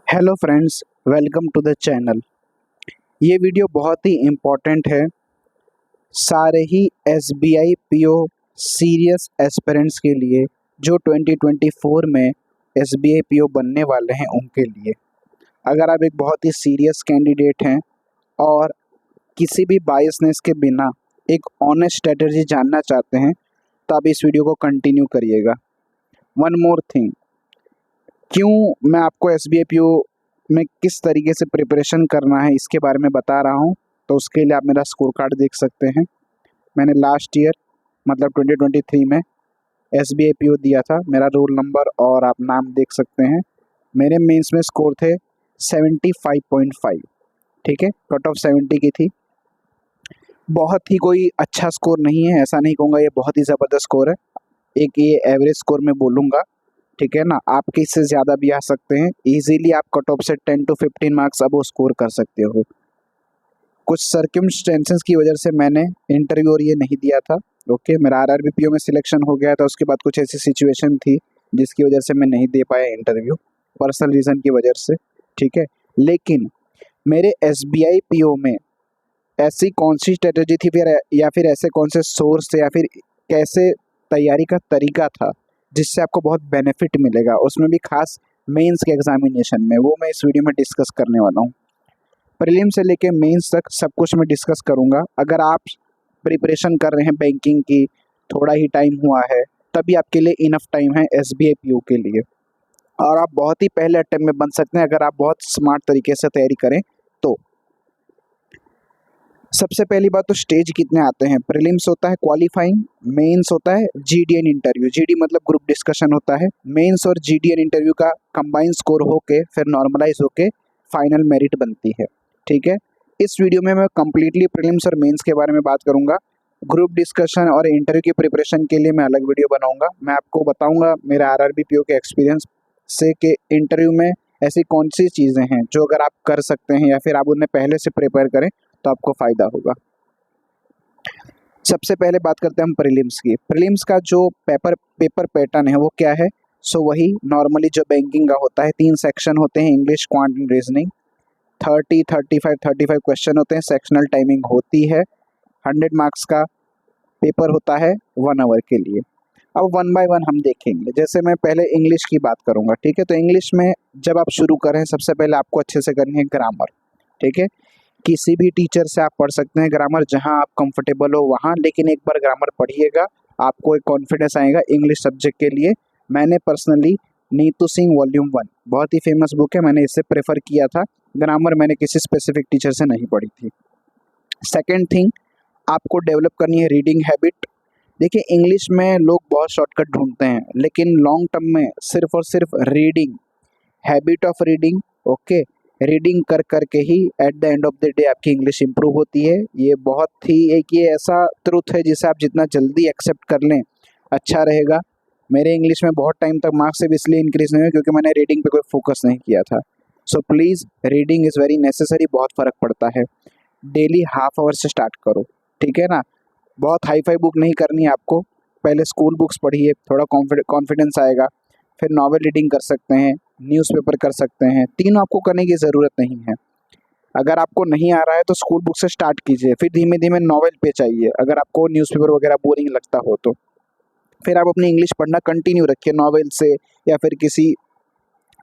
Hello friends, welcome to the channel. ये video बहुत ही इम्पोर्टेंट है सारे ही एसबीआई पीओ सीरियस एस्पिरेंट्स के लिए जो 2024 में एसबीआई पीओ बनने वाले हैं उनके लिए। अगर आप एक बहुत ही सीरियस कैंडिडेट हैं और किसी भी बायसनेस के बिना एक ऑनेस्ट स्ट्रेटजी जानना चाहते हैं तो आप इस वीडियो को कंटिन्यू करिएगा। वन मोर थिंग, क्यों मैं आपको एसबीआई पीओ में किस तरीके से प्रिपरेशन करना है इसके बारे में बता रहा हूँ, तो उसके लिए आप मेरा स्कोर कार्ड देख सकते हैं। मैंने लास्ट ईयर मतलब 2023 में एसबीआई पीओ दिया था। मेरा रोल नंबर और आप नाम देख सकते हैं। मेरे मेंस में स्कोर थे 75.5। ठीक है, कट ऑफ 70 की थी। बहुत ही कोई अच्छा स्कोर नहीं है, ऐसा नहीं कहूँगा ये बहुत ही ज़बरदस्त स्कोर है। एक ये एवरेज स्कोर में बोलूँगा, ठीक है ना। आपके इससे ज़्यादा भी आ सकते हैं। इजीली आप कट ऑफ से 10 to 15 मार्क्स अब वो स्कोर कर सकते हो। कुछ सर्कमस्टेंसेस की वजह से मैंने इंटरव्यू और ये नहीं दिया था। ओके, मेरा आरआरबी में सिलेक्शन हो गया था, उसके बाद कुछ ऐसी सिचुएशन थी जिसकी वजह से मैं नहीं दे पाया इंटरव्यू, पर्सनल रीज़न की वजह से। ठीक है, लेकिन मेरे एसबीआई पीओ में ऐसी कौन सी स्ट्रेटजी थी या फिर ऐसे कौन से सोर्स थे या फिर कैसे तैयारी का तरीका था जिससे आपको बहुत बेनिफिट मिलेगा, उसमें भी खास मेंस के एग्जामिनेशन में, वो मैं इस वीडियो में डिस्कस करने वाला हूँ। प्रीलिम से लेके मेंस तक सब कुछ मैं डिस्कस करूँगा। अगर आप प्रिपरेशन कर रहे हैं बैंकिंग की, थोड़ा ही टाइम हुआ है, तभी आपके लिए इनफ टाइम है एसबीआई पीओ के लिए, और आप बहुत ही पहले अटेम्प्ट में बन सकते हैं अगर आप बहुत स्मार्ट तरीके से तैयारी करें तो। सबसे पहली बात तो स्टेज कितने आते हैं। प्रीलिम्स होता है क्वालिफाइंग, मेंस होता है जीडीएन इंटरव्यू, जीडी मतलब ग्रुप डिस्कशन होता है। मेंस और जीडीएन इंटरव्यू का कंबाइन स्कोर होके फिर नॉर्मलाइज होके फाइनल मेरिट बनती है। ठीक है, इस वीडियो में मैं कम्प्लीटली प्रीलिम्स और मेंस के बारे में बात करूंगा। ग्रुप डिस्कशन और इंटरव्यू की प्रिपरेशन के लिए मैं अलग वीडियो बनाऊंगा। मैं आपको बताऊंगा मेरे आरआरबी पीओ के एक्सपीरियंस से कि इंटरव्यू में ऐसी कौन सी चीज़ें हैं जो अगर आप कर सकते हैं या फिर आप उन्हें पहले से प्रिपेयर करें तो आपको फ़ायदा होगा। सबसे पहले बात करते हैं हम प्रीलिम्स की। प्रीलिम्स का जो पेपर पैटर्न है वो क्या है। सो वही नॉर्मली जो बैंकिंग का होता है, 3 सेक्शन होते हैं, English, quant and reasoning. 35 question होते हैं, सेक्शनल टाइमिंग होती है। 100 मार्क्स का पेपर होता है 1 आवर के लिए। अब वन बाय वन हम देखेंगे। जैसे मैं पहले इंग्लिश की बात करूँगा, ठीक है। तो इंग्लिश में जब आप शुरू करें सबसे पहले आपको अच्छे से करनी है ग्रामर। ठीक है, किसी भी टीचर से आप पढ़ सकते हैं ग्रामर, जहां आप कंफर्टेबल हो वहां, लेकिन एक बार ग्रामर पढ़िएगा आपको एक कॉन्फिडेंस आएगा इंग्लिश सब्जेक्ट के लिए। मैंने पर्सनली नीतू सिंह वॉल्यूम 1 बहुत ही फेमस बुक है, मैंने इसे प्रेफर किया था। ग्रामर मैंने किसी स्पेसिफिक टीचर से नहीं पढ़ी थी। सेकेंड थिंग, आपको डेवलप करनी है रीडिंग हैबिट। देखिए, इंग्लिश में लोग बहुत शॉर्टकट ढूंढते हैं, लेकिन लॉन्ग टर्म में सिर्फ और सिर्फ reading, habit of reading, okay, reading कर करके ही at the end of the day आपकी इंग्लिश इंप्रूव होती है। ये बहुत ही एक ये ऐसा ट्रुथ है जिसे आप जितना जल्दी एक्सेप्ट कर लें अच्छा रहेगा। मेरे इंग्लिश में बहुत टाइम तक मार्क्स सिर्फ इसलिए इंक्रीज नहीं हुए क्योंकि मैंने रीडिंग पे कोई फोकस नहीं किया था। So please, reading is very necessary, बहुत फ़र्क पड़ता है। डेली हाफ आवर से स्टार्ट करो, ठीक है ना। बहुत हाई फाई बुक नहीं करनी है आपको, पहले स्कूल बुक्स पढ़िए, थोड़ा कॉन्फिडेंस आएगा। फिर नॉवेल रीडिंग कर सकते हैं, न्यूज़पेपर कर सकते हैं, तीनों आपको करने की ज़रूरत नहीं है। अगर आपको नहीं आ रहा है तो स्कूल बुक से स्टार्ट कीजिए, फिर धीमे धीमे नॉवेल पे चाहिए। अगर आपको न्यूज़पेपर वगैरह बोरिंग लगता हो तो फिर आप अपनी इंग्लिश पढ़ना कंटिन्यू रखिए, नॉवेल से या फिर किसी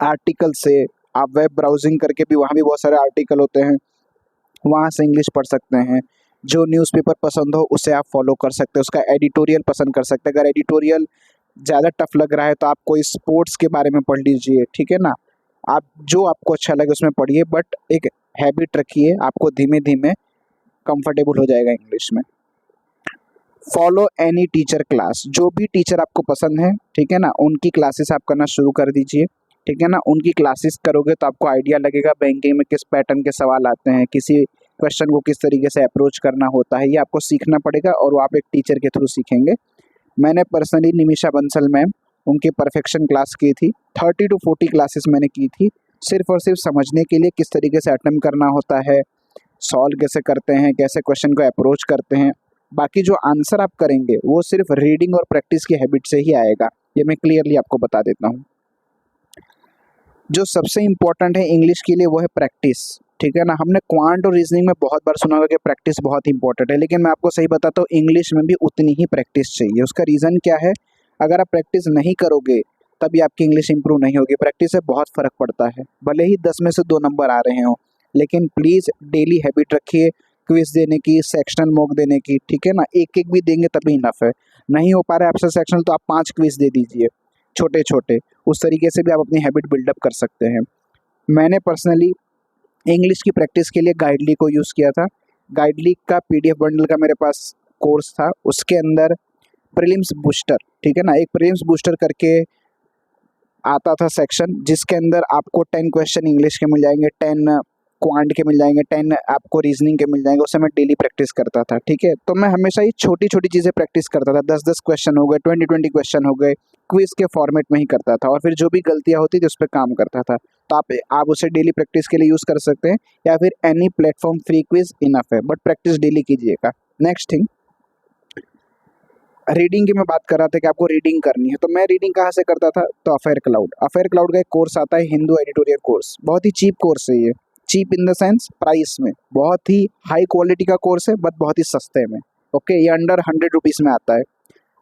आर्टिकल से। आप वेब ब्राउजिंग करके भी, वहाँ भी बहुत सारे आर्टिकल होते हैं, वहाँ से इंग्लिश पढ़ सकते हैं। जो न्यूज़पेपर पसंद हो उसे आप फॉलो कर सकते हैं, उसका एडिटोरियल पसंद कर सकते हैं। अगर एडिटोरियल ज़्यादा टफ लग रहा है तो आप कोई स्पोर्ट्स के बारे में पढ़ लीजिए, ठीक है ना। आप जो आपको अच्छा लगे उसमें पढ़िए, बट एक हैबिट रखिए, आपको धीमे धीमे कंफर्टेबल हो जाएगा इंग्लिश में। फॉलो एनी टीचर क्लास, जो भी टीचर आपको पसंद है, ठीक है ना, उनकी क्लासेस आप करना शुरू कर दीजिए, ठीक है ना। उनकी क्लासेस करोगे तो आपको आइडिया लगेगा बैंकिंग में किस पैटर्न के सवाल आते हैं, किसी क्वेश्चन को किस तरीके से अप्रोच करना होता है, ये आपको सीखना पड़ेगा और वो आप एक टीचर के थ्रू सीखेंगे। मैंने पर्सनली निमिषा बंसल मैम, उनकी परफेक्शन क्लास की थी, 30 to 40 क्लासेस मैंने की थी, सिर्फ और सिर्फ समझने के लिए किस तरीके से अटेम्प्ट करना होता है, सॉल्व कैसे करते हैं, कैसे क्वेश्चन को अप्रोच करते हैं। बाकी जो आंसर आप करेंगे वो सिर्फ रीडिंग और प्रैक्टिस की हैबिट से ही आएगा, ये मैं क्लियरली आपको बता देता हूँ। जो सबसे इम्पोर्टेंट है इंग्लिश के लिए वो है प्रैक्टिस, ठीक है ना। हमने क्वांट और रीजनिंग में बहुत बार सुना होगा कि प्रैक्टिस बहुत इंपॉर्टेंट है, लेकिन मैं आपको सही बताता हूँ इंग्लिश में भी उतनी ही प्रैक्टिस चाहिए। उसका रीज़न क्या है, अगर आप प्रैक्टिस नहीं करोगे तभी आपकी इंग्लिश इंप्रूव नहीं होगी। प्रैक्टिस से बहुत फ़र्क पड़ता है, भले ही 10 में से 2 नंबर आ रहे हों, लेकिन प्लीज़ डेली हैबिट रखिए क्विज देने की, सेक्शनल मॉक देने की, ठीक है ना। एक एक भी देंगे तभी इनफ है। नहीं हो पा रहा है आपसे सेक्शनल तो आप 5 क्विज दे दीजिए छोटे छोटे, उस तरीके से भी आप अपनी हैबिट बिल्डअप कर सकते हैं। मैंने पर्सनली इंग्लिश की प्रैक्टिस के लिए गाइडली को यूज़ किया था। गाइडली का पीडीएफ बंडल का मेरे पास कोर्स था, उसके अंदर प्रीलिम्स बूस्टर, ठीक है ना, एक प्रीलिम्स बूस्टर करके आता था सेक्शन, जिसके अंदर आपको 10 क्वेश्चन इंग्लिश के मिल जाएंगे, 10 क्वांट के मिल जाएंगे, 10 आपको रीजनिंग के मिल जाएंगे। उससे मैं डेली प्रैक्टिस करता था, ठीक है। तो मैं हमेशा ही छोटी छोटी चीज़ें प्रैक्टिस करता था, 10-10 क्वेश्चन हो गए, 20-20 क्वेश्चन हो गए, क्विज के फॉर्मेट में ही करता था, और फिर जो भी गलतियाँ होती थी उस पर काम करता था। तो आप उसे डेली प्रैक्टिस के लिए यूज़ कर सकते हैं, या फिर any platform free quiz enough है, बट प्रैक्टिस डेली कीजिएगा। नेक्स्ट थिंग, रीडिंग की मैं बात कर रहा था कि आपको रीडिंग करनी है, तो मैं रीडिंग कहाँ से करता था, तो अफेयर क्लाउड का एक कोर्स आता है, हिंदू एडिटोरियल कोर्स। बहुत ही चीप कोर्स है ये, cheap in the sense price में, बहुत ही हाई क्वालिटी का कोर्स है, बट बहुत ही सस्ते में। ओके, ये अंडर 100 रुपीज़ में आता है,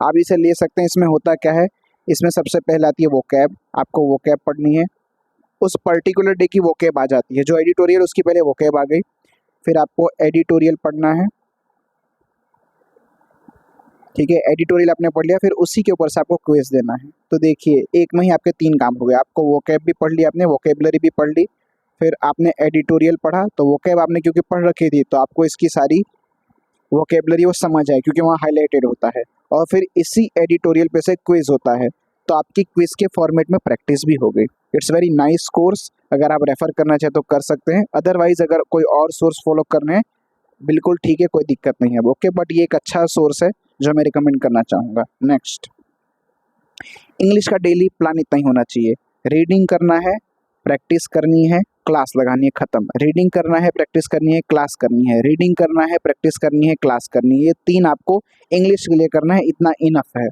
आप इसे ले सकते हैं। इसमें होता क्या है, इसमें सबसे पहले आती है वोकैब, आपको वोकैब पढ़नी है, उस पर्टिकुलर डे की वोकैब आ जाती है। जो एडिटोरियल उसकी पहले वोकैब आ गई, फिर आपको एडिटोरियल पढ़ना है, ठीक है। एडिटोरियल आपने पढ़ लिया, फिर उसी के ऊपर से आपको क्विज देना है। तो देखिए, एक में ही आपके 3 काम हो गए, आपको वोकैब भी पढ़ लिया, आपने वोकेबलरी भी पढ़ ली, फिर आपने एडिटोरियल पढ़ा। तो वोकैब आपने क्योंकि पढ़ रखी थी, तो आपको इसकी सारी वोकेबलरी वो समझ आए, क्योंकि वहाँ हाईलाइटेड होता है। और फिर इसी एडिटोरियल पे से क्विज होता है, तो आपकी क्विज के फॉर्मेट में प्रैक्टिस भी हो गई। इट्स वेरी नाइस कोर्स, अगर आप रेफ़र करना चाहें तो कर सकते हैं, अदरवाइज़ अगर कोई और सोर्स फॉलो करने हैं, बिल्कुल ठीक है, कोई दिक्कत नहीं है, ओके। बट ये एक अच्छा सोर्स है जो मैं रिकमेंड करना चाहूँगा। नेक्स्ट, इंग्लिश का डेली प्लान इतना ही होना चाहिए, रीडिंग करना है, प्रैक्टिस करनी है, क्लास लगानी है, ख़त्म। रीडिंग करना है, प्रैक्टिस करनी है, क्लास करनी है, रीडिंग करना है, प्रैक्टिस करनी है, क्लास करनी है, ये 3 आपको इंग्लिश के लिए करना है, इतना इनफ है,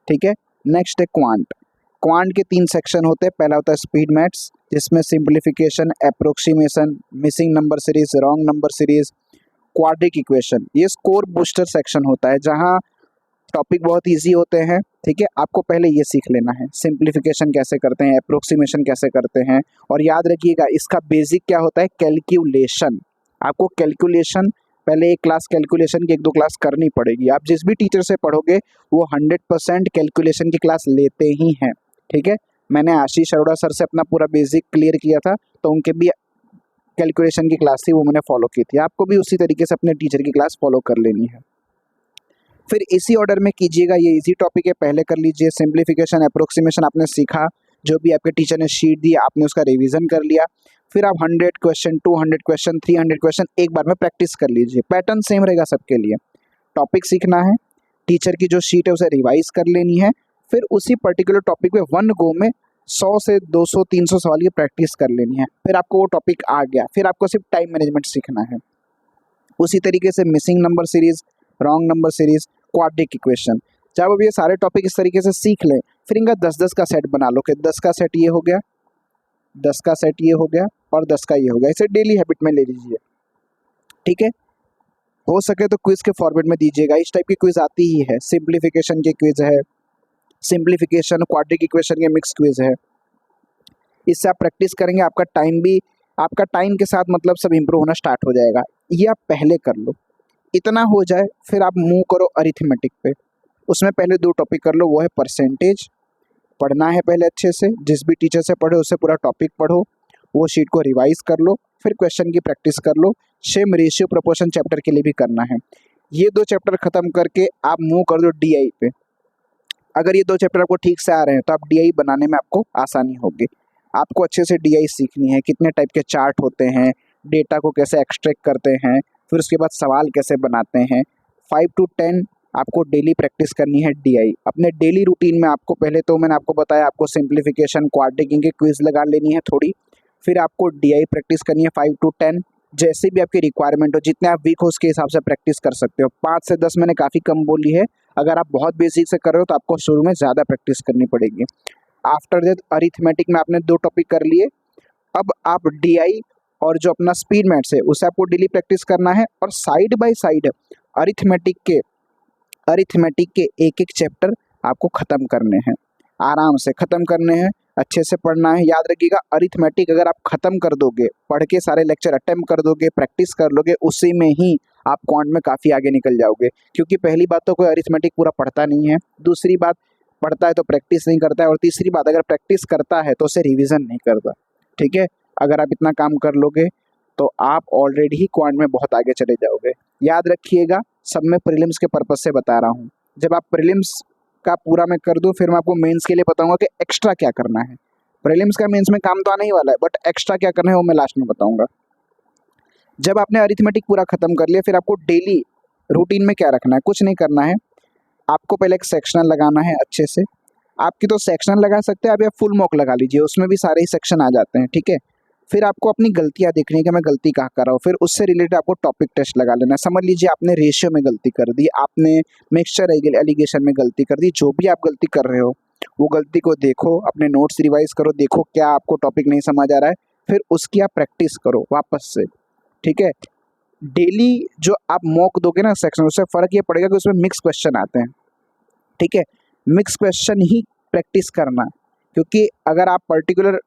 ठीक है। नेक्स्ट है क्वांट। क्वांट के 3 सेक्शन होते हैं, पहला होता है स्पीड मैथ्स, जिसमें simplification, approximation, missing number series, wrong number series, quadric equation. ये स्कोर बूस्टर सेक्शन होता है, जहाँ टॉपिक बहुत इजी होते हैं, ठीक है। आपको पहले ये सीख लेना है, सिंप्लीफिकेशन कैसे करते हैं, अप्रोक्सीमेशन कैसे करते हैं, और याद रखिएगा इसका बेसिक क्या होता है, कैलकुलेशन। आपको कैलकुलेशन पहले एक क्लास कैलकुलेशन की 1-2 क्लास करनी पड़ेगी। आप जिस भी टीचर से पढ़ोगे वो 100% कैलकुलेशन की क्लास लेते ही हैं, ठीक है। मैंने आशीष अरोड़ा सर से अपना पूरा बेसिक क्लियर किया था, तो उनके भी कैलकुलेशन की क्लास थी, वो मैंने फॉलो की थी। आपको भी उसी तरीके से अपने टीचर की क्लास फॉलो कर लेनी है। फिर इसी ऑर्डर में कीजिएगा, ये इजी टॉपिक है, पहले कर लीजिए। सिंप्लीफिकेशन, अप्रोक्सीमेशन आपने सीखा, जो भी आपके टीचर ने शीट दी आपने उसका रिवीजन कर लिया। फिर आप 100 क्वेश्चन, 200 क्वेश्चन, 300 क्वेश्चन एक बार में प्रैक्टिस कर लीजिए। पैटर्न सेम रहेगा सबके लिए, टॉपिक सीखना है, टीचर की जो शीट है उसे रिवाइज कर लेनी है, फिर उसी पर्टिकुलर टॉपिक पे 1 गो में 100 से 200, 300 सवाल की प्रैक्टिस कर लेनी है। फिर आपको वो टॉपिक आ गया, फिर आपको सिर्फ टाइम मैनेजमेंट सीखना है। उसी तरीके से missing number series, wrong number series, quadric equation, जब अब ये सारे टॉपिक इस तरीके से सीख लें, फिर इनका 10-10 का सेट बना लो कि 10 का सेट ये हो गया, 10 का सेट ये हो गया, और 10 का ये हो गया। इसे डेली हैबिट में ले लीजिए, ठीक है। हो सके तो क्विज के फॉर्मेट में दीजिएगा, इस टाइप की क्विज आती ही है, सिंप्लीफिकेशन की क्विज है, सिंप्लीफिकेशन क्वाड्रिक इक्वेशन के मिक्स क्विज है। इससे आप प्रैक्टिस करेंगे, आपका टाइम के साथ मतलब सब इम्प्रूव होना स्टार्ट हो जाएगा। ये आप पहले कर लो, इतना हो जाए फिर आप मूव करो अरिथमेटिक पे। उसमें पहले 2 टॉपिक कर लो, वो है परसेंटेज, पढ़ना है पहले अच्छे से, जिस भी टीचर से पढ़ो उससे पूरा टॉपिक पढ़ो, वो शीट को रिवाइज कर लो, फिर क्वेश्चन की प्रैक्टिस कर लो। सेम रेशियो प्रोपोर्शन चैप्टर के लिए भी करना है। ये 2 चैप्टर खत्म करके आप मूव कर दो डीआई पे। अगर ये 2 चैप्टर आपको ठीक से आ रहे हैं तो आप डीआई बनाने में आपको आसानी होगी। आपको अच्छे से डीआई सीखनी है, कितने टाइप के चार्ट होते हैं, डेटा को कैसे एक्सट्रैक्ट करते हैं, फिर उसके बाद सवाल कैसे बनाते हैं। 5 to 10 आपको डेली प्रैक्टिस करनी है डीआई। अपने डेली रूटीन में आपको पहले तो मैंने आपको बताया, आपको सिंप्लीफिकेशन, क्वाड्रिक इनके क्विज लगा लेनी है थोड़ी, फिर आपको डीआई प्रैक्टिस करनी है 5 to 10, जैसे भी आपकी रिक्वायरमेंट हो, जितने आप वीक हो उसके हिसाब से प्रैक्टिस कर सकते हो। 5 से 10 मैंने काफ़ी कम बोली है, अगर आप बहुत बेसिक से कर रहे हो तो आपको शुरू में ज़्यादा प्रैक्टिस करनी पड़ेगी। आफ्टर दैट अरिथमेटिक में आपने 2 टॉपिक कर लिए, अब आप DI और जो अपना स्पीड मैथ्स है उसे आपको डेली प्रैक्टिस करना है, और साइड बाय साइड अरिथमेटिक के एक एक चैप्टर आपको ख़त्म करने हैं, आराम से ख़त्म करने हैं, अच्छे से पढ़ना है। याद रखिएगा, अरिथमेटिक अगर आप ख़त्म कर दोगे, पढ़ के सारे लेक्चर अटेम्प्ट कर दोगे, प्रैक्टिस कर लोगे, उसी में ही आप क्वांट में काफ़ी आगे निकल जाओगे। क्योंकि पहली बात तो कोई अरिथमेटिक पूरा पढ़ता नहीं है, दूसरी बात पढ़ता है तो प्रैक्टिस नहीं करता है, और तीसरी बात अगर प्रैक्टिस करता है तो उसे रिविज़न नहीं करता। ठीक है, अगर आप इतना काम कर लोगे तो आप ऑलरेडी ही क्वांट में बहुत आगे चले जाओगे। याद रखिएगा, सब मैं प्रीलिम्स के पर्पज से बता रहा हूँ। जब आप प्रीलिम्स का पूरा मैं कर दूँ, फिर मैं आपको मेंस के लिए बताऊंगा कि एक्स्ट्रा क्या करना है। प्रीलिम्स का मेंस में काम तो आने ही वाला है, बट एक्स्ट्रा क्या करना है वो मैं लास्ट में बताऊंगा। जब आपने अरिथमेटिक पूरा खत्म कर लिया, फिर आपको डेली रूटीन में क्या रखना है, कुछ नहीं करना है। आपको पहले एक सेक्शनल लगाना है अच्छे से। आपकी तो सेक्शनल लगा सकते हैं, आप या फुल मॉक लगा लीजिए, उसमें भी सारे ही सेक्शन आ जाते हैं। ठीक है, फिर आपको अपनी गलतियां देखनी है कि मैं गलती कहाँ कर रहा हूँ, फिर उससे रिलेटेड आपको टॉपिक टेस्ट लगा लेना है। समझ लीजिए आपने रेशियो में गलती कर दी, आपने मिक्सचर एलिगेशन में गलती कर दी, जो भी आप गलती कर रहे हो वो गलती को देखो, अपने नोट्स रिवाइज करो, देखो क्या आपको टॉपिक नहीं समझ आ रहा है, फिर उसकी आप प्रैक्टिस करो वापस से। ठीक है, डेली जो आप मॉक दोगे ना सेक्शन, उससे फ़र्क ये पड़ेगा कि उसमें मिक्स क्वेश्चन आते हैं। ठीक है, मिक्स क्वेश्चन ही प्रैक्टिस करना, क्योंकि अगर आप पर्टिकुलर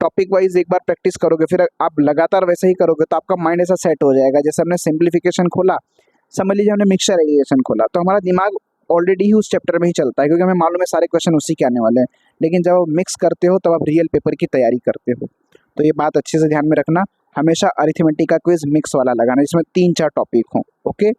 टॉपिक वाइज एक बार प्रैक्टिस करोगे, फिर आप लगातार वैसे ही करोगे, तो आपका माइंड ऐसा सेट हो जाएगा। जैसे हमने सिंप्लीफिकेशन खोला, समझ लीजिए हमने मिक्सचर एलिगेशन खोला, तो हमारा दिमाग ऑलरेडी ही उस चैप्टर में ही चलता है, क्योंकि हमें मालूम है सारे क्वेश्चन उसी के आने वाले हैं। लेकिन जब आप मिक्स करते हो तब आप रियल पेपर की तैयारी करते हो। तो ये बात अच्छे से ध्यान में रखना, हमेशा अरिथमेटिक का क्विज मिक्स वाला लगाना, जिसमें 3-4 टॉपिक हों। ओके,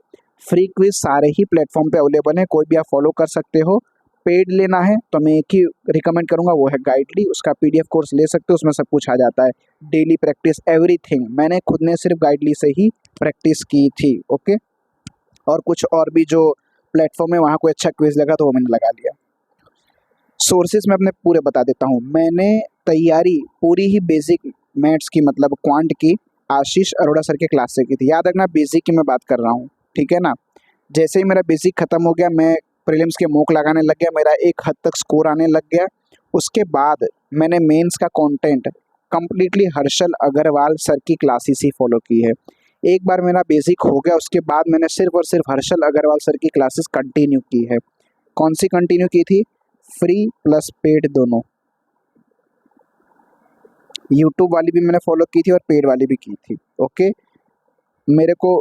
फ्री क्विज सारे ही प्लेटफॉर्म पे अवेलेबल है, कोई भी आप फॉलो कर सकते हो। पेड लेना है तो मैं एक ही रिकमेंड करूंगा, वो है गाइडली, उसका PDF कोर्स ले सकते हो, उसमें सब कुछ आ जाता है, डेली प्रैक्टिस एवरीथिंग। मैंने खुद ने सिर्फ गाइडली से ही प्रैक्टिस की थी। ओके, और कुछ और भी जो प्लेटफॉर्म है वहाँ कोई अच्छा क्विज लगा तो वो मैंने लगा लिया। सोर्सेज मैं अपने पूरे बता देता हूँ। मैंने तैयारी पूरी ही बेसिक मैथ्स की, मतलब क्वांट की, आशीष अरोड़ा सर के क्लास से की थी। याद रखना, बेसिक की मैं बात कर रहा हूँ। ठीक है ना, जैसे ही मेरा बेसिक खत्म हो गया, मैं प्रीलिम्स के मॉक लगाने लग गया, मेरा एक हद तक स्कोर आने लग गया। उसके बाद मैंने मेंस का content completely Harshal Agrawal sir की क्लासेस ही फॉलो की है। एक बार मेरा बेसिक हो गया, उसके बाद मैंने सिर्फ और सिर्फ हर्षल अग्रवाल सर की क्लासेस कंटिन्यू की है। कौन सी कंटिन्यू की थी? फ्री प्लस पेड दोनों। यूट्यूब वाली भी मैंने फॉलो की थी और पेड वाली भी की थी। ओके, मेरे को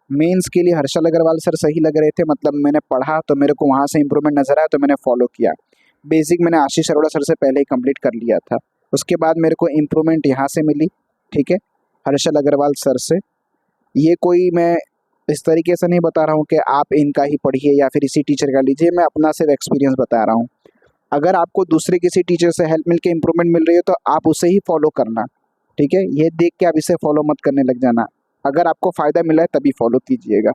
मेंस के लिए हर्षल अग्रवाल सर सही लग रहे थे, मतलब मैंने पढ़ा तो मेरे को वहाँ से इंप्रूवमेंट नजर आया तो मैंने फॉलो किया। बेसिक मैंने आशीष अरोड़ा सर से पहले ही कंप्लीट कर लिया था, उसके बाद मेरे को इंप्रूवमेंट यहाँ से मिली। ठीक है, हर्षल अग्रवाल सर से। ये कोई मैं इस तरीके से नहीं बता रहा हूँ कि आप इनका ही पढ़िए या फिर इसी टीचर का लीजिए, मैं अपना सिर्फ एक्सपीरियंस बता रहा हूँ। अगर आपको दूसरे किसी टीचर से हेल्प मिलके इम्प्रूवमेंट मिल रही है तो आप उसे ही फॉलो करना। ठीक है, ये देख के आप इसे फॉलो मत करने लग जाना, अगर आपको फ़ायदा मिला है तभी फॉलो कीजिएगा।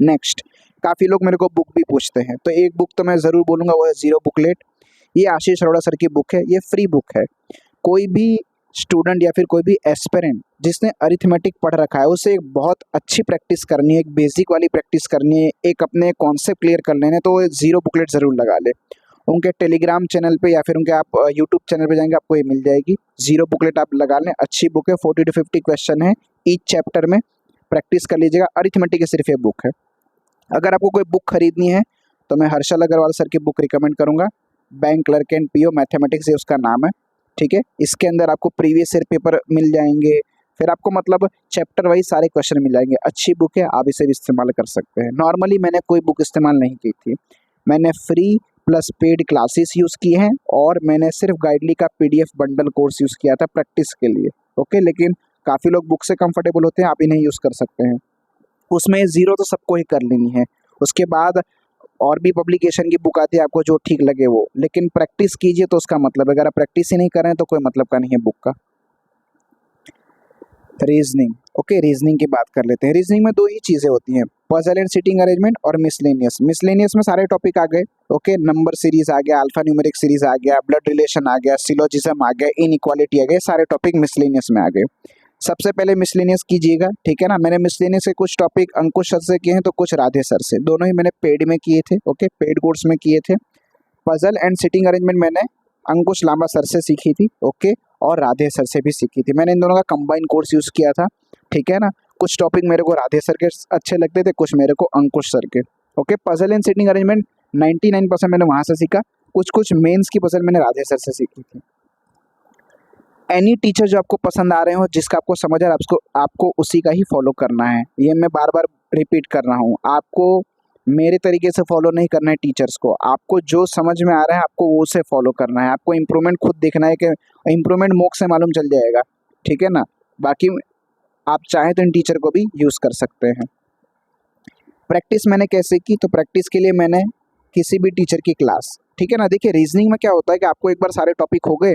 नेक्स्ट, काफ़ी लोग मेरे को बुक भी पूछते हैं, तो एक बुक तो मैं ज़रूर बोलूँगा, वो है ज़ीरो बुकलेट। ये आशीष अरोड़ा सर की बुक है, ये फ्री बुक है। कोई भी स्टूडेंट या फिर कोई भी एस्पिरेंट जिसने अरिथमेटिक पढ़ रखा है, उसे एक बहुत अच्छी प्रैक्टिस करनी है, एक बेसिक वाली प्रैक्टिस करनी है, एक अपने कॉन्सेप्ट क्लियर कर लेने, तो ज़ीरो बुकलेट ज़रूर लगा ले। उनके टेलीग्राम चैनल पे या फिर उनके आप यूट्यूब चैनल पे जाएंगे, आपको ये मिल जाएगी। ज़ीरो बुकलेट आप लगा लें, अच्छी बुक है, 40 to 50 क्वेश्चन है ईच चैप्टर में, प्रैक्टिस कर लीजिएगा। अरिथमेटिक की सिर्फ ये बुक है। अगर आपको कोई बुक खरीदनी है तो मैं हर्षल अग्रवाल सर की बुक रिकमेंड करूँगा, bank clerk and PO mathematics, ये उसका नाम है। ठीक है, इसके अंदर आपको प्रीवियस ईयर पेपर मिल जाएंगे, फिर आपको मतलब चैप्टर वाइज सारे क्वेश्चन मिल जाएंगे। अच्छी बुक है, आप इसे भी इस्तेमाल कर सकते हैं। नॉर्मली मैंने कोई बुक इस्तेमाल नहीं की थी, मैंने free plus paid classes use की हैं, और मैंने सिर्फ गाइडली का PDF बंडल कोर्स यूज़ किया था प्रैक्टिस के लिए। ओके, लेकिन काफ़ी लोग बुक से कंफर्टेबल होते हैं, आप इन्हें यूज़ कर सकते हैं। उसमें ज़ीरो तो सबको ही कर लेनी है, उसके बाद और भी पब्लिकेशन की बुक आती है, आपको जो ठीक लगे वो, लेकिन प्रैक्टिस कीजिए तो उसका मतलब, अगर आप प्रैक्टिस ही नहीं कर रहे हैं तो कोई मतलब का नहीं है बुक का। रीजनिंग, ओके, रीजनिंग की बात कर लेते हैं। रीजनिंग में 2 ही चीज़ें होती हैं, पजल एंड सिटिंग अरेंजमेंट और मिसलेनियस। मिसलेनियस में सारे टॉपिक आ गए। ओके, नंबर सीरीज आ गया, अल्फा न्यूमेरिक सीरीज आ गया, ब्लड रिलेशन आ गया, सिलोजिज्म आ गया, इनइक्वालिटी आ गए, सारे टॉपिक मिसलेनियस में आ गए। सबसे पहले मिसलेनियस कीजिएगा। ठीक है ना, मैंने मिसलेनियस के कुछ टॉपिक अंकुश सर से किए हैं तो कुछ राधे सर से, दोनों ही मैंने पेड में किए थे। ओके, पेड कोर्स में किए थे। पजल एंड सिटिंग अरेंजमेंट मैंने अंकुश लांबा सर से सीखी थी, ओके, और राधे सर से भी सीखी थी। मैंने इन दोनों का कंबाइन कोर्स यूज़ किया था, ठीक है ना। कुछ टॉपिक मेरे को राधे सर के अच्छे लगते थे, कुछ मेरे को अंकुश सर के, okay. Puzzle and seating arrangement 99% मैंने वहाँ से सीखा, कुछ मेंस की पजल मैंने राधे सर से सीखी थी। एनी टीचर जो आपको पसंद आ रहे हो, जिसका आपको समझ आ रहा है, आपको उसी का ही फॉलो करना है। ये मैं बार बार रिपीट कर रहा हूँ, आपको मेरे तरीके से फॉलो नहीं करना है टीचर्स को, आपको जो समझ में आ रहा है आपको वो से फॉलो करना है। आपको इम्प्रूवमेंट खुद देखना है कि इम्प्रूवमेंट मॉक से मालूम चल जाएगा, ठीक है ना। बाकी आप चाहें तो इन टीचर को भी यूज़ कर सकते हैं। प्रैक्टिस मैंने कैसे की, तो प्रैक्टिस के लिए मैंने किसी भी टीचर की क्लास, ठीक है ना। देखिए रीजनिंग में क्या होता है कि आपको एक बार सारे टॉपिक हो गए,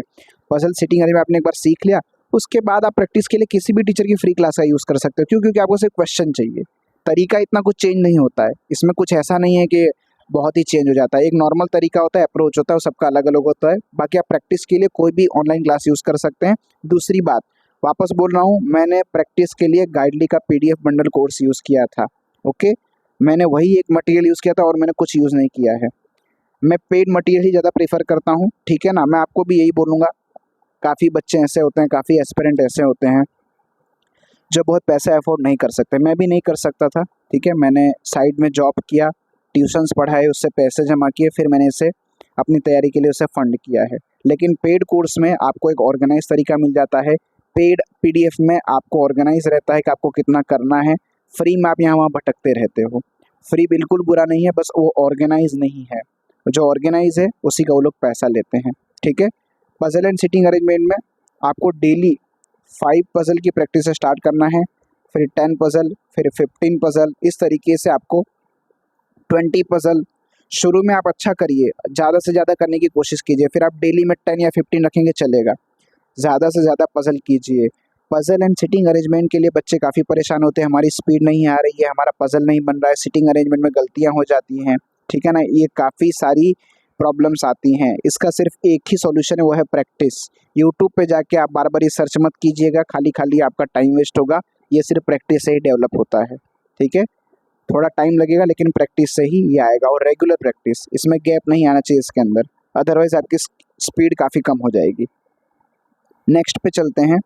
पजल सिटिंग अरे में आपने एक बार सीख लिया, उसके बाद आप प्रैक्टिस के लिए किसी भी टीचर की फ्री क्लास का यूज़ कर सकते हो। क्यों? क्योंकि आपको सिर्फ क्वेश्चन चाहिए, तरीका इतना कुछ चेंज नहीं होता है, इसमें कुछ ऐसा नहीं है कि बहुत ही चेंज हो जाता है। एक नॉर्मल तरीका होता है, अप्रोच होता है, वो सबका अलग अलग होता है। बाकी आप प्रैक्टिस के लिए कोई भी ऑनलाइन क्लास यूज़ कर सकते हैं। दूसरी बात, वापस बोल रहा हूँ, मैंने प्रैक्टिस के लिए गाइडली का PDF बंडल कोर्स यूज़ किया था, ओके। मैंने वही एक मटेरियल यूज़ किया था और मैंने कुछ यूज़ नहीं किया है। मैं पेड मटेरियल ही ज़्यादा प्रेफर करता हूँ, ठीक है ना। मैं आपको भी यही बोलूँगा, काफ़ी बच्चे ऐसे होते हैं, काफ़ी एस्पिरेंट ऐसे होते हैं जो बहुत पैसा अफोर्ड नहीं कर सकते। मैं भी नहीं कर सकता था, ठीक है। मैंने साइड में जॉब किया, ट्यूशन्स पढ़ाए, उससे पैसे जमा किए, फिर मैंने इसे अपनी तैयारी के लिए उसे फंड किया है। लेकिन पेड कोर्स में आपको एक ऑर्गेनाइज तरीका मिल जाता है, पेड PDF में आपको ऑर्गेनाइज रहता है कि आपको कितना करना है। फ्री में आप यहाँ वहाँ भटकते रहते हो। फ्री बिल्कुल बुरा नहीं है, बस वो ऑर्गेनाइज नहीं है। जो ऑर्गेनाइज है उसी का वो लोग पैसा लेते हैं, ठीक है। पजल एंड सिटिंग अरेंजमेंट में आपको डेली 5 पजल की प्रैक्टिस से स्टार्ट करना है, फिर 10 पजल, फिर 15 पजल, इस तरीके से आपको 20 पजल। शुरू में आप अच्छा करिए, ज़्यादा से ज़्यादा करने की कोशिश कीजिए, फिर आप डेली में 10 या 15 रखेंगे चलेगा। ज़्यादा से ज़्यादा पजल कीजिए। पजल एंड सिटिंग अरेंजमेंट के लिए बच्चे काफ़ी परेशान होते हैं, हमारी स्पीड नहीं आ रही है, हमारा पजल नहीं बन रहा है, सिटिंग अरेंजमेंट में गलतियाँ हो जाती हैं, ठीक है ना। ये काफ़ी सारी प्रॉब्लम्स आती हैं। इसका सिर्फ एक ही सॉल्यूशन है, वो है प्रैक्टिस। यूट्यूब पे जाके आप बार बार ये सर्च मत कीजिएगा, खाली खाली आपका टाइम वेस्ट होगा। ये सिर्फ प्रैक्टिस से ही डेवलप होता है, ठीक है। थोड़ा टाइम लगेगा लेकिन प्रैक्टिस से ही ये आएगा, और रेगुलर प्रैक्टिस, इसमें गैप नहीं आना चाहिए इसके अंदर, अदरवाइज आपकी स्पीड काफ़ी कम हो जाएगी। नेक्स्ट पे चलते हैं।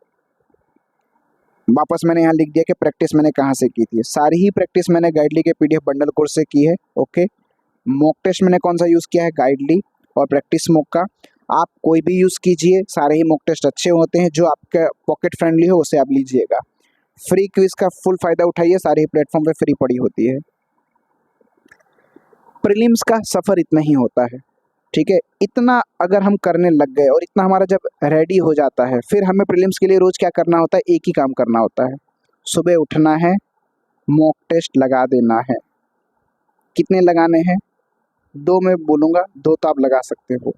वापस मैंने यहाँ लिख दिया कि प्रैक्टिस मैंने कहाँ से की थी। सारी ही प्रैक्टिस मैंने गाइडली के PDF बंडल कोर्स से की है, ओके। मॉक टेस्ट मैंने कौन सा यूज़ किया है, गाइडली और प्रैक्टिस मॉक का। आप कोई भी यूज़ कीजिए, सारे ही मॉक टेस्ट अच्छे होते हैं, जो आपका पॉकेट फ्रेंडली हो उसे आप लीजिएगा। फ्री क्विज का फुल फ़ायदा उठाइए, सारे ही प्लेटफॉर्म पे फ्री पड़ी होती है। प्रीलिम्स का सफ़र इतना ही होता है, ठीक है। इतना अगर हम करने लग गए और इतना हमारा जब रेडी हो जाता है, फिर हमें प्रीलिम्स के लिए रोज़ क्या करना होता है, एक ही काम करना होता है। सुबह उठना है, मॉक टेस्ट लगा देना है। कितने लगाने हैं? 2 मैं बोलूँगा, 2 तो आप लगा सकते हो।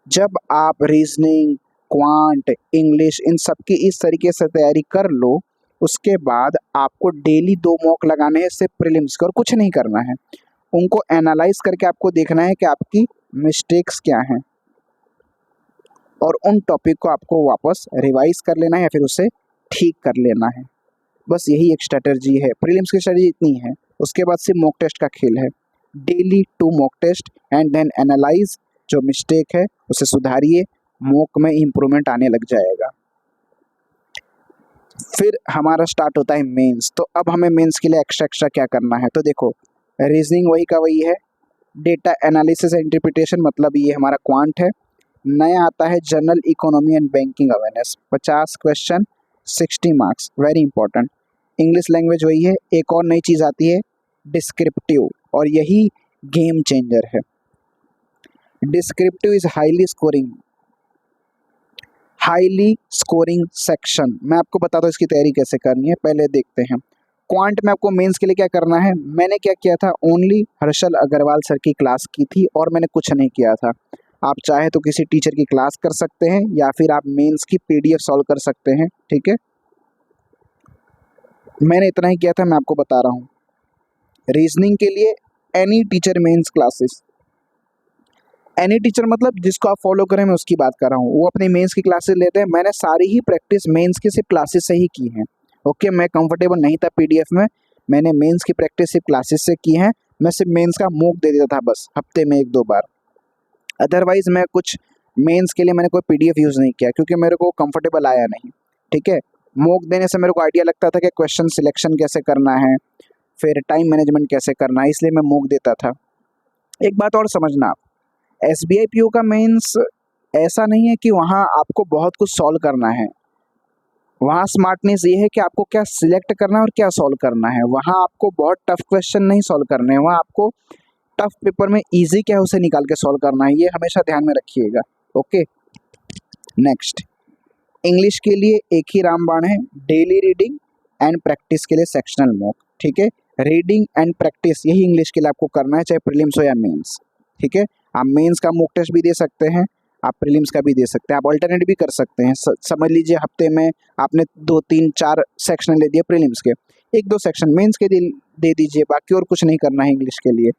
जब आप रीजनिंग, क्वांट, इंग्लिश इन सब की इस तरीके से तैयारी कर लो, उसके बाद आपको डेली 2 मॉक लगाने हैं सिर्फ प्रीलिम्स के, और कुछ नहीं करना है। उनको एनालाइज करके आपको देखना है कि आपकी मिस्टेक्स क्या हैं, और उन टॉपिक को आपको वापस रिवाइज कर लेना है या फिर उसे ठीक कर लेना है। बस यही एक स्ट्रेटजी है, प्रीलिम्स की स्ट्रेटजी इतनी है। उसके बाद सिर्फ मॉक टेस्ट का खेल है। Daily 2 mock test and then analyse, जो मिस्टेक है उसे सुधारिए, मॉक में इम्प्रूवमेंट आने लग जाएगा। फिर हमारा स्टार्ट होता है मेंस। तो अब हमें मेंस के लिए एक्स्ट्रा क्या करना है, तो देखो रीजनिंग वही का वही है, डेटा एनालिसिस एंड इंटरप्रिटेशन, मतलब ये हमारा क्वांट है। नया आता है general economy and banking awareness, 50 question, 60 marks, very important. English language वही है। एक और नई चीज़ आती है डिस्क्रिप्टिव, और यही गेम चेंजर है। Descriptive is highly scoring section. मैं आपको बताता हूँ इसकी तैयारी कैसे करनी है, पहले देखते हैं। क्वांट में आपको मेंस के लिए क्या करना है, मैंने क्या किया था, ओनली हर्षल अग्रवाल सर की क्लास की थी और मैंने कुछ नहीं किया था। आप चाहे तो किसी टीचर की क्लास कर सकते हैं या फिर आप मेंस की PDF सॉल्व कर सकते हैं, ठीक है। मैंने इतना ही किया था, मैं आपको बता रहा हूँ। रीजनिंग के लिए any teacher mains classes, any teacher मतलब जिसको आप फॉलो करें, मैं उसकी बात कर रहा हूँ, वो अपने मेंस की क्लासेस लेते हैं। मैंने सारी ही प्रैक्टिस मेंस की सिर्फ क्लासेस से ही की है, ओके। मैं कंफर्टेबल नहीं था PDF में, मैंने मेंस की प्रैक्टिस सिर्फ क्लासेस से की है। मैं सिर्फ मेंस का मॉक दे देता था बस, हफ्ते में 1-2 बार। अदरवाइज मैं कुछ मेंस के लिए मैंने कोई पीडीएफ यूज़ नहीं किया क्योंकि मेरे को कंफर्टेबल आया नहीं, ठीक है। मॉक देने से मेरे को आइडिया लगता था कि क्वेश्चन सिलेक्शन कैसे करना है, फिर टाइम मैनेजमेंट कैसे करना है, इसलिए मैं मॉक देता था। एक बात और समझना आप, एसबीआई पीओ का मेंस ऐसा नहीं है कि वहाँ आपको बहुत कुछ सॉल्व करना है। वहाँ स्मार्टनेस ये है कि आपको क्या सिलेक्ट करना है और क्या सॉल्व करना है। वहाँ आपको बहुत टफ क्वेश्चन नहीं सॉल्व करने हैं, वहाँ आपको टफ पेपर में इजी क्या है उसे निकाल के सॉल्व करना है, ये हमेशा ध्यान में रखिएगा। ओके, नेक्स्ट, इंग्लिश के लिए एक ही रामबाण है, डेली रीडिंग एंड प्रैक्टिस के लिए सेक्शनल मॉक, ठीक है। रीडिंग एंड प्रैक्टिस यही इंग्लिश के लिए आपको करना है, चाहे प्रीलिम्स हो या मेंस, ठीक है। आप मेंस का मॉक टेस्ट भी दे सकते हैं, आप प्रीलिम्स का भी दे सकते हैं, आप अल्टरनेट भी कर सकते हैं। समझ लीजिए हफ्ते में आपने 2 3 4 सेक्शन ले दिए प्रीलिम्स के, 1 2 सेक्शन मेंस के दे दीजिए, बाकी और कुछ नहीं करना है इंग्लिश के लिए।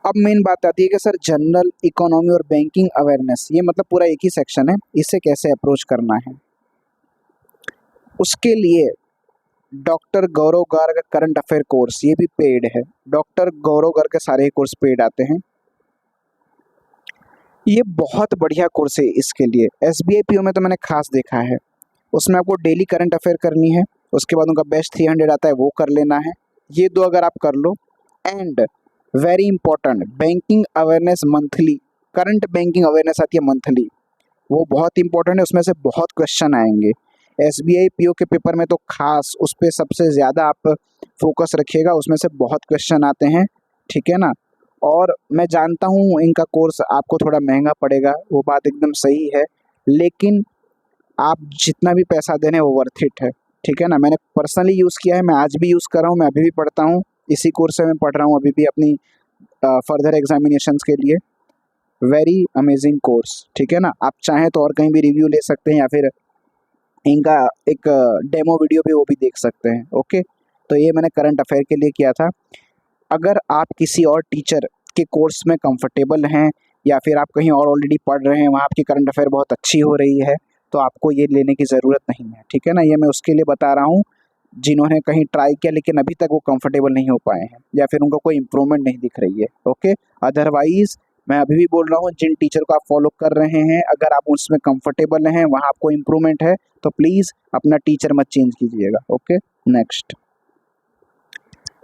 अब मेन बात आती है कि सर जनरल इकोनॉमी और बैंकिंग अवेयरनेस, ये मतलब पूरा एक ही सेक्शन है, इसे कैसे अप्रोच करना है। उसके लिए डॉक्टर गौरव गर्ग का करंट अफेयर कोर्स, ये भी पेड है। डॉक्टर गौरव गर्ग के सारे कोर्स पेड आते हैं, ये बहुत बढ़िया कोर्स है इसके लिए। एसबीआई पीओ में तो मैंने खास देखा है, उसमें आपको डेली करंट अफेयर करनी है, उसके बाद उनका बेस्ट 300 आता है वो कर लेना है, ये 2 अगर आप कर लो, and very important banking awareness monthly, current banking awareness आती है मंथली, वो बहुत इंपॉर्टेंट है, उसमें से बहुत क्वेश्चन आएंगे। एसबीआई पीओ के पेपर में तो खास उस पर सबसे ज़्यादा आप फोकस रखिएगा, उसमें से बहुत क्वेश्चन आते हैं, ठीक है ना। और मैं जानता हूँ इनका कोर्स आपको थोड़ा महंगा पड़ेगा, वो बात एकदम सही है, लेकिन आप जितना भी पैसा दे रहे हैं वो वर्थ इट है, ठीक है ना। मैंने पर्सनली यूज़ किया है, मैं आज भी यूज़ कर रहा हूँ, मैं अभी भी पढ़ता हूँ, इसी कोर्स से मैं पढ़ रहा हूँ अभी भी अपनी फर्दर एग्जामिनेशंस के लिए। वेरी अमेजिंग कोर्स, ठीक है ना। आप चाहें तो और कहीं भी रिव्यू ले सकते हैं या फिर इनका एक डेमो वीडियो भी वो भी देख सकते हैं। ओके, तो ये मैंने करंट अफेयर के लिए किया था। अगर आप किसी और टीचर के कोर्स में कंफर्टेबल हैं या फिर आप कहीं और ऑलरेडी पढ़ रहे हैं, वहाँ आपकी करंट अफेयर बहुत अच्छी हो रही है, तो आपको ये लेने की ज़रूरत नहीं है, ठीक है ना। ये मैं उसके लिए बता रहा हूँ जिन्होंने कहीं ट्राई किया लेकिन अभी तक वो कंफर्टेबल नहीं हो पाए हैं या फिर उनको कोई इम्प्रूवमेंट नहीं दिख रही है। ओके, अदरवाइज़ मैं अभी भी बोल रहा हूँ, जिन टीचर को आप फॉलो कर रहे हैं अगर आप उसमें कंफर्टेबल हैं, वहाँ आपको इम्प्रूवमेंट है, तो प्लीज़ अपना टीचर मत चेंज कीजिएगा। ओके, नेक्स्ट,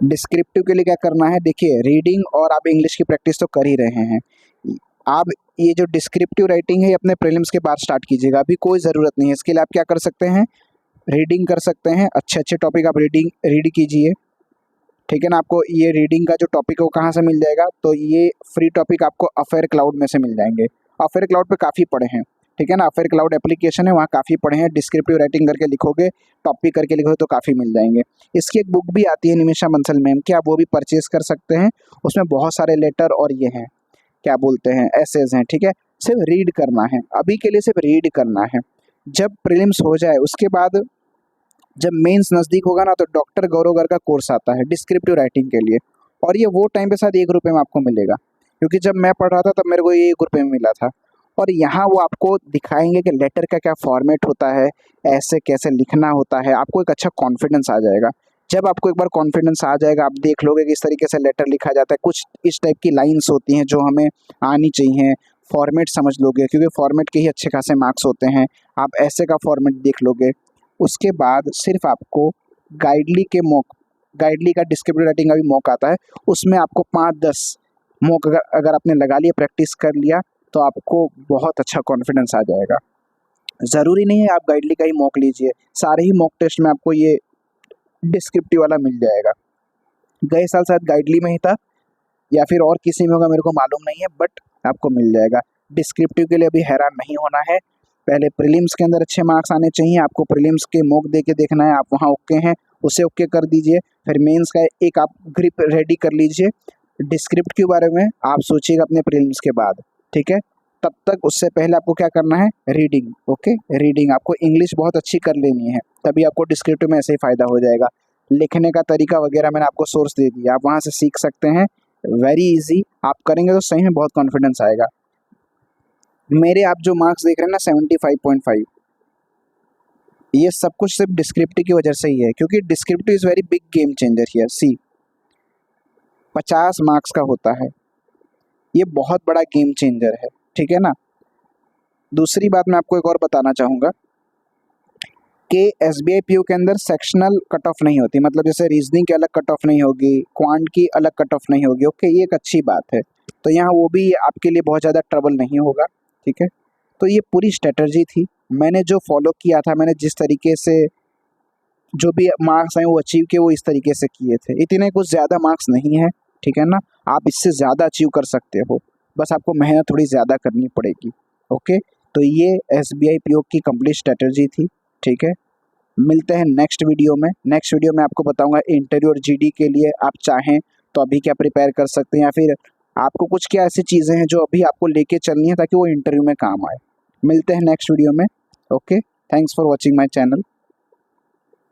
डिस्क्रिप्टिव के लिए क्या करना है। देखिए रीडिंग और आप इंग्लिश की प्रैक्टिस तो कर ही रहे हैं, आप ये जो डिस्क्रिप्टिव राइटिंग है अपने प्रीलिम्स के बाद स्टार्ट कीजिएगा, अभी कोई ज़रूरत नहीं है। इसके लिए आप क्या कर सकते हैं, रीडिंग कर सकते हैं, अच्छे अच्छे टॉपिक आप रीड कीजिए, ठीक है ना। आपको ये रीडिंग का जो टॉपिक है वो कहाँ से मिल जाएगा, तो ये फ्री टॉपिक आपको अफेयर क्लाउड में से मिल जाएंगे। अफेयर क्लाउड पे काफ़ी पढ़े हैं, ठीक है ना, अफेयर क्लाउड एप्लीकेशन है, वहाँ काफ़ी पढ़े हैं। डिस्क्रिप्टिव राइटिंग करके लिखोगे, टॉपिक करके लिखोगे तो काफ़ी मिल जाएंगे। इसकी एक बुक भी आती है निमिषा बंसल मैम की, आप वो भी परचेज कर सकते हैं, उसमें बहुत सारे लेटर और ये हैं क्या बोलते हैं एसेज हैं, ठीक है। सिर्फ रीड करना है, अभी के लिए सिर्फ रीड करना है। जब प्रीलिम्स हो जाए उसके बाद जब मेंस नज़दीक होगा ना, तो डॉक्टर गौरव गर्ग का कोर्स आता है डिस्क्रिप्टिव राइटिंग के लिए, और ये वो टाइम पे शायद 1 रुपये में आपको मिलेगा, क्योंकि जब मैं पढ़ रहा था तब मेरे को ये 1 रुपये में मिला था। और यहाँ वो आपको दिखाएंगे कि लेटर का क्या फॉर्मेट होता है, ऐसे कैसे लिखना होता है, आपको एक अच्छा कॉन्फिडेंस आ जाएगा। जब आपको एक बार कॉन्फिडेंस आ जाएगा, आप देख लोगे कि इस तरीके से लेटर लिखा जाता है, कुछ इस टाइप की लाइन्स होती हैं जो हमें आनी चाहिए, फॉर्मेट समझ लोगे, क्योंकि फॉर्मेट के ही अच्छे खासे मार्क्स होते हैं, आप ऐसे का फॉर्मेट देख लोगे। उसके बाद सिर्फ आपको गाइडली का डिस्क्रिप्टिव राइटिंग का भी मॉक आता है, उसमें आपको 5-10 मॉक अगर आपने लगा लिया, प्रैक्टिस कर लिया, तो आपको बहुत अच्छा कॉन्फिडेंस आ जाएगा। ज़रूरी नहीं है आप गाइडली का ही मॉक लीजिए, सारे ही मॉक टेस्ट में आपको ये डिस्क्रिप्टिव वाला मिल जाएगा। गए साल शायद गाइडली में ही था या फिर और किसी में होगा, मेरे को मालूम नहीं है, बट आपको मिल जाएगा। डिस्क्रिप्टिव के लिए अभी हैरान नहीं होना है, पहले प्रीलिम्स के अंदर अच्छे मार्क्स आने चाहिए, आपको प्रीलिम्स के मॉक दे के देखना है, आप वहाँ ओके हैं उसे ओके कर दीजिए, फिर मेंस का एक आप ग्रिप रेडी कर लीजिए। डिस्क्रिप्ट के बारे में आप सोचिएगा अपने प्रीलिम्स के बाद, ठीक है। तब तक उससे पहले आपको क्या करना है, रीडिंग। ओके, रीडिंग आपको इंग्लिश बहुत अच्छी कर लेनी है, तभी आपको डिस्क्रिप्टिव में ऐसे ही फ़ायदा हो जाएगा। लिखने का तरीका वगैरह मैंने आपको सोर्स दे दिया, आप वहाँ से सीख सकते हैं, वेरी इजी। आप करेंगे तो सही में बहुत कॉन्फिडेंस आएगा। मेरे आप जो मार्क्स देख रहे हैं ना 75.5, ये सब कुछ सिर्फ डिस्क्रिप्टिव की वजह से ही है, क्योंकि descriptive is very big game changer here. See 50 marks का होता है, ये बहुत बड़ा गेम चेंजर है, ठीक है ना। दूसरी बात मैं आपको एक और बताना चाहूँगा कि SBI PO के अंदर सेक्शनल कट ऑफ नहीं होती, मतलब जैसे रीजनिंग की अलग कट ऑफ नहीं होगी, क्वांट की अलग कट ऑफ नहीं होगी। ओके, ये एक अच्छी बात है। तो यहाँ वो भी आपके लिए बहुत ज़्यादा ट्रबल नहीं होगा, ठीक है। तो ये पूरी स्ट्रेटजी थी, मैंने जो फॉलो किया था, मैंने जिस तरीके से जो भी मार्क्स आए वो अचीव किए, वो इस तरीके से किए थे। इतने कुछ ज़्यादा मार्क्स नहीं है, ठीक है ना। आप इससे ज़्यादा अचीव कर सकते हो, बस आपको मेहनत थोड़ी ज़्यादा करनी पड़ेगी। ओके, तो ये SBI PO की कंप्लीट स्ट्रेटजी थी, ठीक है। मिलते हैं नेक्स्ट वीडियो में। नेक्स्ट वीडियो में आपको बताऊंगा इंटरव्यू और GD के लिए आप चाहें तो अभी क्या प्रिपेयर कर सकते हैं, या फिर आपको कुछ क्या ऐसी चीज़ें हैं जो अभी आपको लेके चलनी है ताकि वो इंटरव्यू में काम आए। मिलते हैं नेक्स्ट वीडियो में। Okay, thanks for watching my channel.